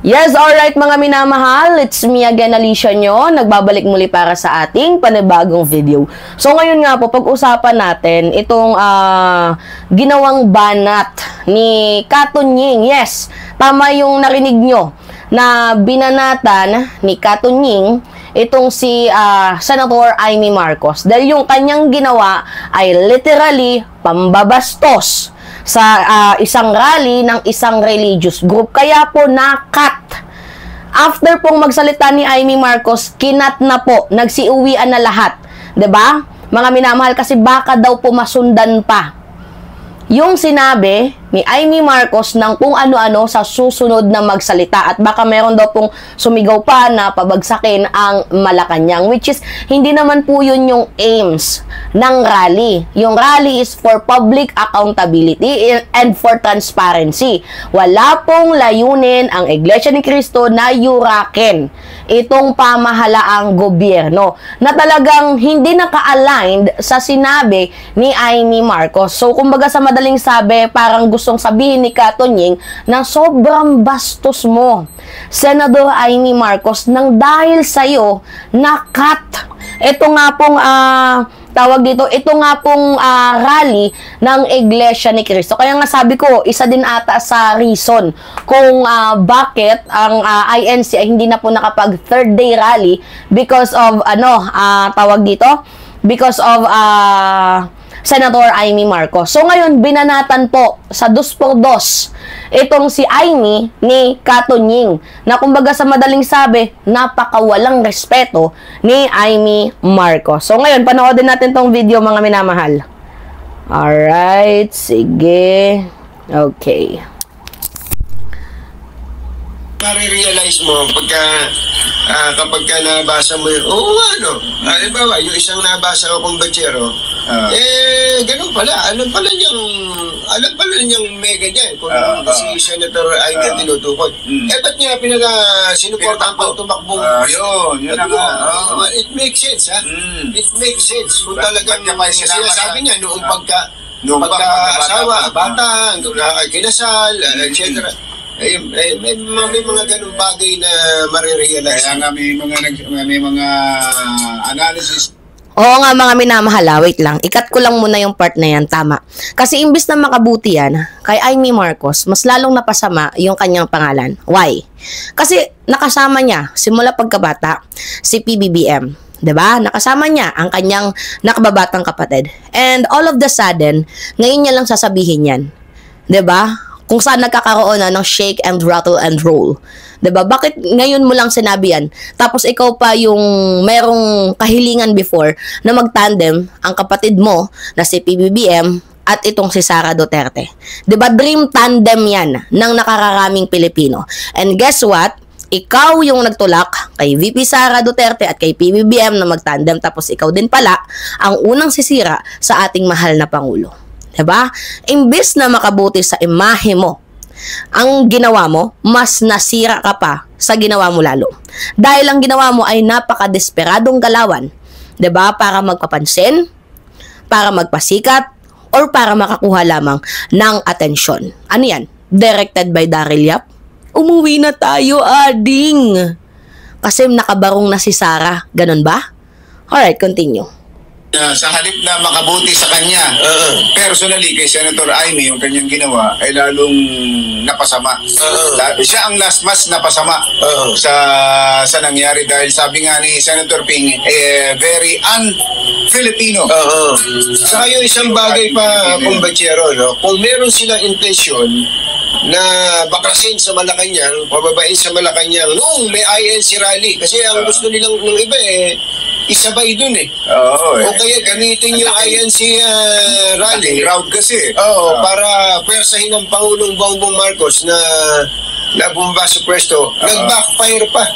Yes, alright mga minamahal, it's me again, Alicia nyo, nagbabalik muli para sa ating panibagong video. So ngayon nga po, pag-usapan natin itong ginawang banat ni Kato Nying. Yes, tama yung narinig nyo na binanatan ni Kato Nying itong si Senator Amy Marcos. Dahil yung kanyang ginawa ay literally pambabastos sa isang rally ng isang religious group. Kaya po na-cut. After pong magsalita ni Amy Marcos, kinat na po, nagsiuwian na lahat. 'Di ba? Mga minamahal, kasi baka daw po masundan pa yung sinabi ni Amy Marcos ng kung ano-ano sa susunod na magsalita, at baka meron daw pong sumigaw pa na pabagsakin ang Malacanang, which is hindi naman po yun yung aims ng rally. Yung rally is for public accountability and for transparency. Wala pong layunin ang Iglesia ni Cristo na yurakin itong pamahalaang gobyerno na talagang hindi naka-aligned sa sinabi ni Amy Marcos. So kumbaga sa madaling sabi, parang gustong sabihin ni Kato Nying na sobrang bastos mo, Senador Amy Marcos, nang dahil sa'yo na-cut. Ito nga pong ito nga pong rally ng Iglesia ni Cristo. Kaya nga sabi ko, isa din ata sa reason kung bakit ang INC ay hindi na po nakapag third day rally because of because of Senator Amy Marcos. So ngayon, binanatan po sa 2x2 itong si Amy ni Kato Nying, na kumbaga sa madaling sabi, napakawalang respeto ni Amy Marcos. So ngayon, panoodin natin tong video mga minamahal. Alright, sige. Okay. Marirealize mo kapag nabasa mo yun, halimbawa, yung isang nabasa ko kong batsero, ganun pala, alam pala niyang mega dyan, kung si Senator Amy tinutukod. Ba't niya sinuportahan pang tumakbong? Yun na nga. It makes sense, ha? It makes sense. Kung talagang sinasabi niya, noong pagka-asawa, bata, kinasal, etc. May mga ganung bagay na marirealize. Kaya nga may mga analysis. Oo nga mga minamahal, wait lang. Ikat ko lang muna yung part na yan, tama. Kasi imbis na makabuti yan, kay Amy Marcos, mas lalong napasama yung kanyang pangalan. Why? Kasi nakasama niya, simula pagkabata, si PBBM. 'Di ba? Nakasama niya ang kanyang nakababatang kapatid. And all of the sudden, ngayon niya lang sasabihin yan. 'Di ba? Kung saan nagkakaroon na ng shake and rattle and roll. 'Di ba? Bakit ngayon mo lang sinabi yan? Tapos ikaw pa yung merong kahilingan before na magtandem ang kapatid mo na si PBBM at itong si Sara Duterte. 'Di ba? Dream tandem yan ng nakakaraming Pilipino. And guess what? Ikaw yung nagtulak kay VP Sara Duterte at kay PBBM na magtandem, tapos ikaw din pala ang unang sisira sa ating mahal na Pangulo. Diba? Imbis na makabuti sa imahe mo, ang ginawa mo, mas nasira ka pa sa ginawa mo lalo. Dahil ang ginawa mo ay napaka-desperadong galawan. Diba? Para magpapansin, para magpasikat, or para makakuha lamang ng atensyon. Ano yan? Directed by Daryl Yap? Umuwi na tayo, ading! Kasi nakabarong na si Sara. Ganun ba? Alright, continue. Sa halip na makabuti sa kanya, personally, kay Senator Amy, yung kanyang ginawa, ay lalong napasama. Siya ang mas napasama sa nangyari, dahil sabi nga ni Senator Ping, very un-Filipino. Saka yung isang bagay pa, kumbatsero, no? Kung meron silang intensyon na bakasin sa Malacanang, pababain sa Malacanang, noong may INC rally, kasi ang gusto nilang ng iba isabay dun o kaya gamitin yung INC rally. Crowd kasi. Para pwersahin ng Pangulong Bongbong Marcos na bumaba sa pwesto. Nag-backfire pa.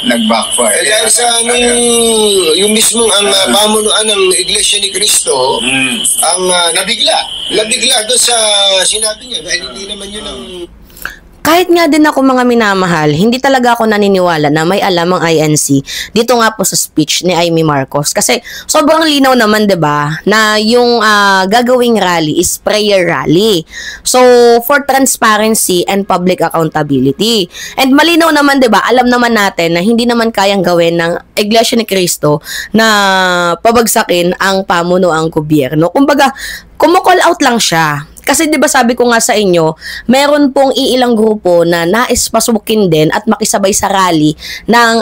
Dahil sa yung mismong ang pamunuan ng Iglesia ni Cristo, ang nabigla doon sa sinabi niya, dahil hindi naman yun ang... Kahit nga din ako mga minamahal, hindi talaga ako naniniwala na may alam ang INC dito nga po sa speech ni Amy Marcos. Kasi sobrang linaw naman, 'di ba, na yung gagawing rally is prayer rally. So, for transparency and public accountability. And malinaw naman, 'di ba, alam naman natin na hindi naman kayang gawin ng Iglesia ni Cristo na pabagsakin ang pamunuang gobyerno. Kumbaga, kumo-call out lang siya. Kasi 'di ba sabi ko nga sa inyo, meron pong iilang grupo na nais pasukin din at makisabay sa rally ng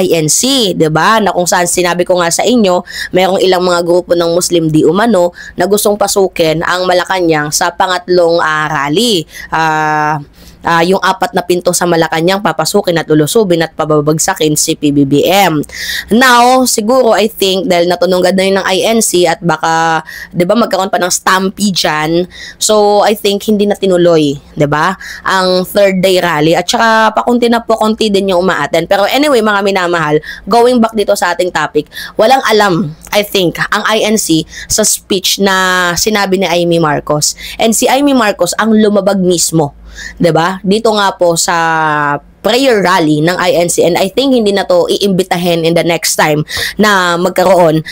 INC, 'di ba? Na kung saan sinabi ko nga sa inyo, merong ilang mga grupo ng Muslim di umano na gustong pasukin ang Malacanang sa pangatlong rally. Yung 4 na pinto sa Malacanang papasukin at lulusubin at pababagsakin si PBBM. Now, siguro I think dahil natunog na yun ng INC at baka 'di ba magkaroon pa ng stampede dyan, so I think hindi na tinuloy, 'di ba, ang third day rally at saka pakunti na po konti din yung umaaten. Pero anyway, mga minamahal, going back dito sa ating topic, walang alam I think ang INC sa speech na sinabi ni Amy Marcos. And si Amy Marcos ang lumabag mismo, 'di ba? Dito nga po sa prayer rally ng INC, and I think hindi na to iimbitahin in the next time na magkaroon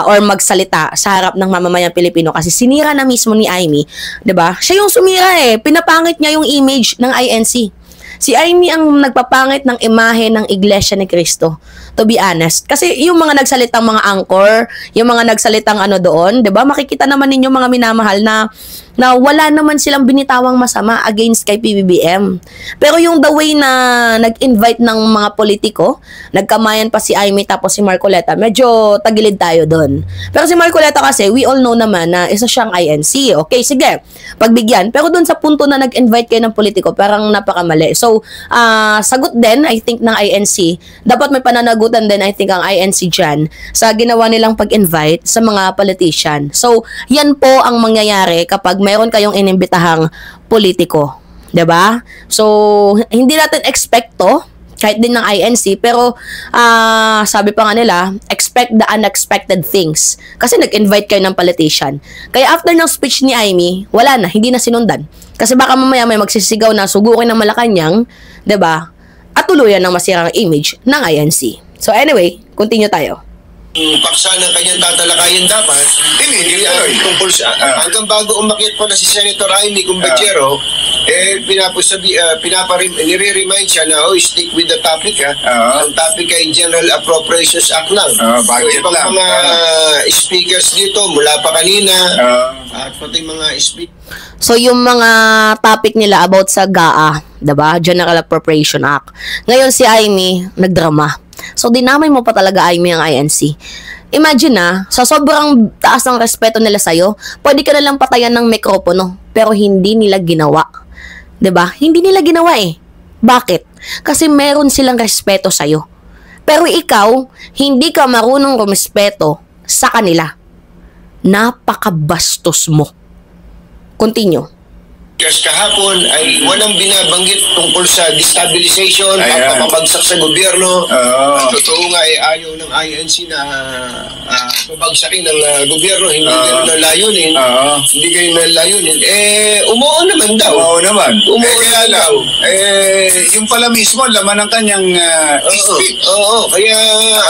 or magsalita sa harap ng mamamayang Pilipino kasi sinira na mismo ni Amy, 'di ba? Siya yung sumira pinapangit niya yung image ng INC. Si Amy ang nagpapangit ng imahe ng Iglesia ni Cristo, to be honest. Kasi yung mga nagsalitang mga anchor, yung mga nagsalitang doon, 'di ba? Makikita naman ninyo mga minamahal na wala naman silang binitawang masama against kay PBBM. Pero yung the way na nag-invite ng mga politiko, nagkamayan pa si Amy tapos si Marcoleta, medyo tagilid tayo doon. Pero si Marcoleta kasi, we all know naman na isa siyang INC. Okay, sige, pagbigyan. Pero doon sa punto na nag-invite kayo ng politiko, parang napakamali. So, sagot din, I think, ng INC. Dapat may pananagutan din, I think, ang INC dyan sa ginawa nilang pag-invite sa mga politician. So, yan po ang mangyayari kapag mayroon kayong inimbitahang politiko, 'di ba? So, hindi natin expect to, kahit din ng INC, pero sabi pa nga nila, expect the unexpected things. Kasi nag-invite kayo ng politician. Kaya after ng speech ni Amy, wala na, hindi na sinundan. Kasi baka mamaya may magsisigaw na sugukin ng Malacanang, 'di ba? At tuluyan ng masirang image ng INC. So anyway, continue tayo. Paksa ng kanyang tatalakayin dapat, Hindi tungkol sa, hanggang bago umakyat po na si Senator Amy Cumbachero, nire-remind siya na, stick with the topic, Ang topic ay General Appropriations Act lang. Budget So, lang. mga speakers dito, mula pa kanina, at pati mga speakers, So, yung mga topic nila about sa GAA, 'di ba? General Appropriation Act. Ngayon si Amy nagdrama. So, dinamay mo pa talaga, Amy, ang INC. Imagine sa sobrang taas ng respeto nila sa'yo, pwede ka nalang patayan ng mikropono, pero hindi nila ginawa. 'Di ba? Hindi nila ginawa Bakit? Kasi meron silang respeto sa'yo. Pero ikaw, hindi ka marunong rumespeto sa kanila. Napakabastos mo. Continue. kahapon ay walang binabanggit tungkol sa destabilization, Ayan. papabagsak sa gobyerno. Oo. Totoo nga ayaw ng INC na pabagsakin ng gobyerno, hindi ganun ang layunin. Hindi ganun ang layunin. Umuo naman daw. Oo naman. Umuo Kaya naman lang, daw. yung pala mismo, laman ng kanyang speech. Oo, kaya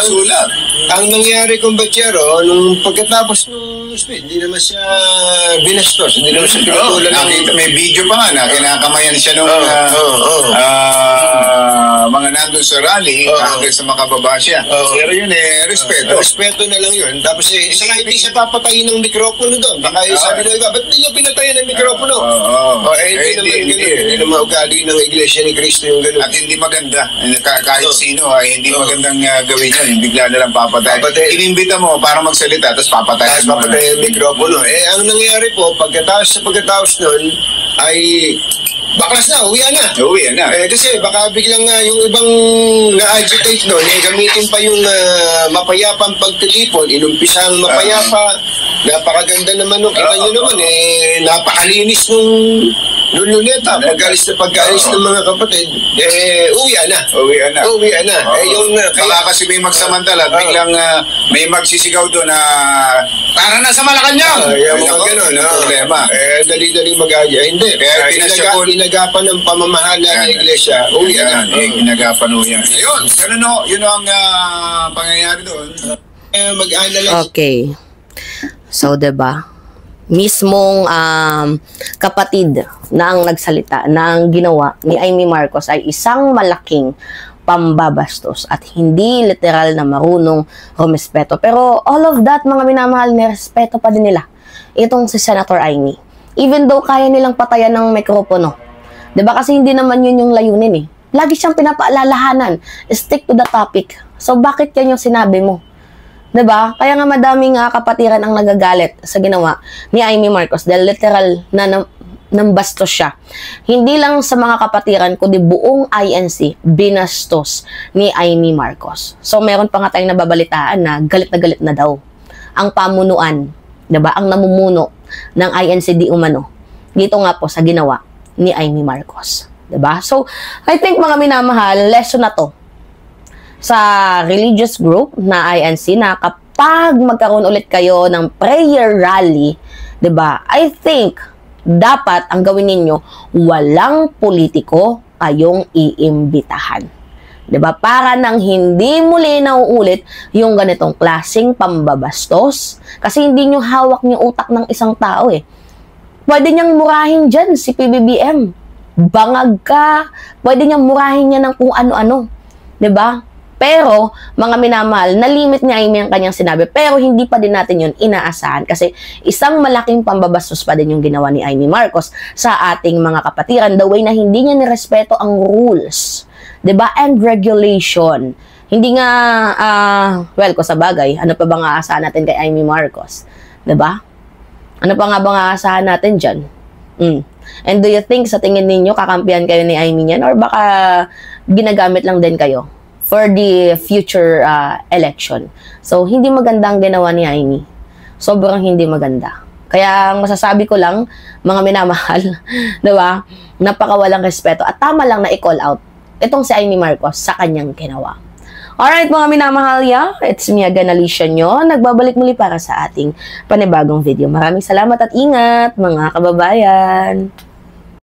Kasulat. ang nangyari kung Bachero, nung pagkatapos ng speech, hindi naman siya binastos, hindi naman siya pinatulan ng May video pa nga na kinakamayan siya nung mga nandun sa rally hanggang sa makababa siya. Pero yun respeto. Respeto na lang yun. Tapos saka hindi siya papatayin ng mikropono doon. Baka sabi ng iba, ba't hindi niya pinatayin ng mikropono? Hindi naman ugali ng Iglesia ni Cristo yung gano'n. At hindi maganda. Kahit sino ay hindi magandang gawin yun. Bigla na lang papatay. Inimbita mo para magsalita, tapos papatay. Tapos papatay yung mikropono. Ang nangyari po, pagkatapos nun, ay baklas na, uwi na. Uwi na. Kasi baka biglang yung ibang na-agitate doon, gamitin pa yung mapayapang pagtitipon, inumpisang mapayapa, napakaganda naman nung kita nyo naman, napakalinis nung Luneta, pag-alis ng mga kapatid, uwian na. Uwian na. Uwian na. Baka kasi may magsamantala, biglang may magsisigaw doon na tara na sa Malacanang. Yung mga ganun. Problema. Dali-dali mag-aya. Hindi. Kaya inagapan ng pamamahala ng iglesia. Uwian na. Inagapan ho yan. Ayun, ganun o. Yun ang pangyayari doon. Mag-analyze. Okay. So, 'di ba? Mismong kapatid na ang nagsalita na ang ginawa ni Amy Marcos ay isang malaking pambabastos at hindi literal na marunong rumespeto. Pero all of that, mga minamahal, nirespeto pa din nila itong si Senator Amy. Even though kaya nilang patayan ng mikropono. 'Di ba? Kasi hindi naman yun yung layunin eh. Lagi siyang pinapaalalahanan. Stick to the topic. So bakit yan yung sinabi mo? 'Di ba? Kaya nga madaming kapatiran ang nagagalit sa ginawa ni Amy Marcos dahil literal na nambastos siya. Hindi lang sa mga kapatiran kundi buong INC binastos ni Amy Marcos. So meron pa nga tayong nababalitaan na galit na daw ang pamunuan, 'di ba? Ang namumuno ng INC di umano. Dito nga po sa ginawa ni Amy Marcos, 'di ba? So I think mga minamahal, lesson na 'to sa religious group na INC na kapag magkaroon ulit kayo ng prayer rally, 'di ba? I think dapat ang gawin ninyo, walang politiko kayong iimbitahan. 'Di ba? Para nang hindi muli nauulit yung ganitong klaseng pambabastos kasi hindi nyo hawak yung utak ng isang tao eh. Pwede niyang murahin dyan si PBBM. Bangag ka. Pwede niyang murahin niya ng kung ano-ano. 'Di ba? Pero, mga minamahal, na-limit niya ang kanyang sinabi. Pero, hindi pa din natin yun inaasahan. Kasi, isang malaking pambabastos pa din yung ginawa ni Amy Marcos sa ating mga kapatiran. The way na hindi niya nirespeto ang rules. 'Di ba? And regulation. Hindi nga, well, ko sa bagay, ano pa bang aasahan natin kay Amy Marcos? 'Di ba? Ano pa nga bang aasahan natin dyan? And do you think, sa tingin ninyo, kakampihan kayo ni Amy niyan? Or baka ginagamit lang din kayo for the future election. So, hindi maganda ang ginawa ni Amy. Sobrang hindi maganda. Kaya, ang masasabi ko lang, mga minamahal, diba? Napakawalang respeto. At tama lang na i-call out itong si Amy Marcos sa kanyang ginawa. Alright, mga minamahal, it's me again, Alicia nyo. Nagbabalik muli para sa ating panibagong video. Maraming salamat at ingat, mga kababayan.